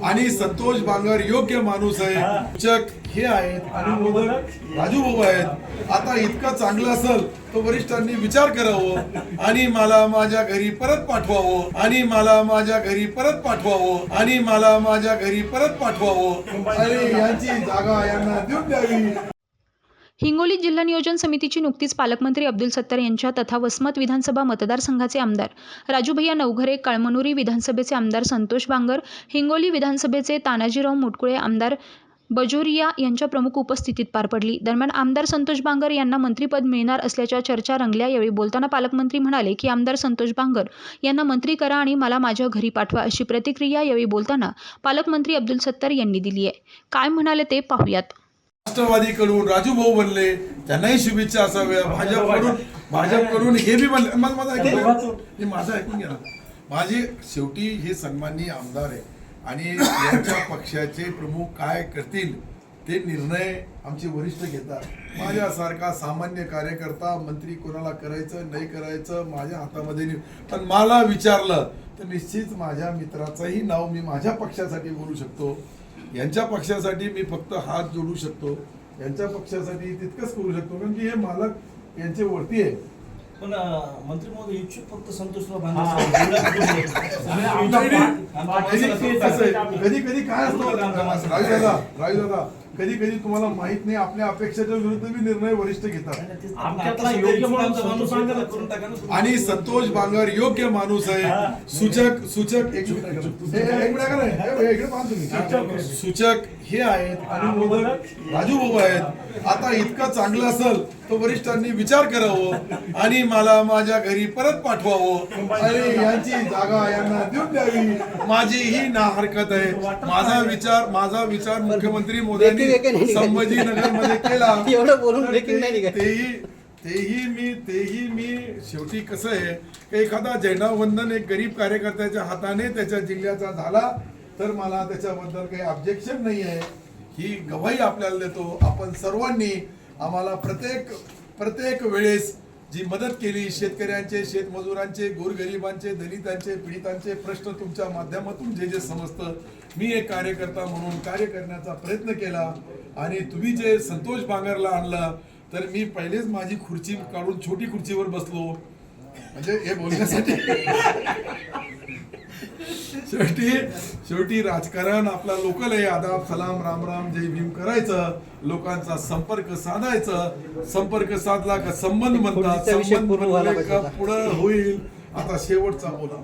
आणि संतोष बांगर योग्य माणूस आहे, शिक्षक हे आहेत आणि मोदक राजू भाऊ आहेत. आता इतकं चांगलं असेल तर वरिष्ठांनी विचार करावं आणि मला माझ्या घरी परत पाठवावं आणि मला माझ्या घरी परत पाठवावं आणि मला माझ्या घरी परत पाठवावं आणि यांची जागा यांना देऊन द्यावी. हिंगोली जिल्हा नियोजन समितीची नुकतीच पालकमंत्री अब्दुल सत्तार यांच्या तथा वसमत विधानसभा मतदारसंघाचे आमदार राजूभैया नवघरे, कळमनुरी विधानसभेचे आमदार संतोष बांगर, हिंगोली विधानसभेचे तानाजीराव मुटकुळे, आमदार बजोरिया यांच्या प्रमुख उपस्थितीत पार पडली. दरम्यान आमदार संतोष बांगर यांना मंत्रिपद मिळणार असल्याच्या चर्चा रंगल्या. यावेळी बोलताना पालकमंत्री म्हणाले की आमदार संतोष बांगर यांना मंत्री करा आणि मला माझ्या घरी पाठवा, अशी प्रतिक्रिया यावेळी बोलताना पालकमंत्री अब्दुल सत्तार यांनी दिली आहे. काय म्हणाले ते पाहूयात. राष्ट्रवादीकडून राजू भाऊ बनले, त्यांनाही शुभेच्छा असाव्या. भाजपकडून हे बी बनले. माझं ऐकून घ्या. माझे शेवटी हे सन्माननीय आमदार आहे आणि यांच्या पक्षाचे प्रमुख काय करतील ते निर्णय आमचे वरिष्ठ घेतात. माझ्यासारखा सामान्य कार्यकर्ता मंत्री कोणाला करायचं नाही करायचं माझ्या हातामध्ये नाही. पण मला विचारलं तर निश्चित माझ्या मित्राचंही नाव मी माझ्या पक्षासाठी बोलू शकतो. यांच्या पक्षासाठी मी फक्त हात जोडू शकतो, यांच्या पक्षासाठी तितकंच करू शकतो, कारण की हे मालक यांचे वरती आहे. पण मंत्री महोदय इच्छुक फक्त संतोषराव कधी कधी काय असतं राजू दादा, कधी कधी तुम्हाला माहित नाही आपल्या अपेक्षेच्या विरुद्ध मी निर्णय वरिष्ठ घेतात. आणि संतोष बांगर योग्य माणूस आहे, सूचक सूचक हे आहेत आणि मोदक राजू भाऊ आहेत. आता इतकं चांगलं असेल तर वरिष्ठांनी विचार करावं आणि मला माझ्या घरी परत पाठवावं आणि यांची जागा यांना देऊन द्यावी. माझी ही ना हरकत आहे. माझा विचार मुख्यमंत्री मोदींनी संभाजीनगर मध्ये केला. तेही मी शेवटी कसं आहे, एखादा झेंडावंदन एक गरीब कार्यकर्त्याच्या हाताने त्याच्या जिल्ह्याचा झाला तर मला त्याच्याबद्दल काही ऑब्जेक्शन नाही आहे. ही गवाही आपल्याला देतो. आपण सर्वांनी आम्हाला प्रत्येक वेळेस जी मदत केली, शेतकऱ्यांचे, शेतमजुरांचे, गोरगरिबांचे, दलितांचे, पीडितांचे प्रश्न तुमच्या माध्यमातून जे समजतं, मी एक कार्यकर्ता म्हणून कार्य करण्याचा प्रयत्न केला. आणि तुम्ही जे संतोष बांगरला आणलं तर मी पहिलेच माझी खुर्ची काढून छोटी खुर्चीवर बसलो, म्हणजे हे बोलण्यासाठी. शेवटी राजकारण आपला लोकल आहे. आदाब सलाम राम राम जय भीम करायचं, लोकांचा संपर्क साधायचं. संपर्क साधला का संबंध म्हणतात, संबंध बनले का पुढं होईल. आता शेवटचा बोला.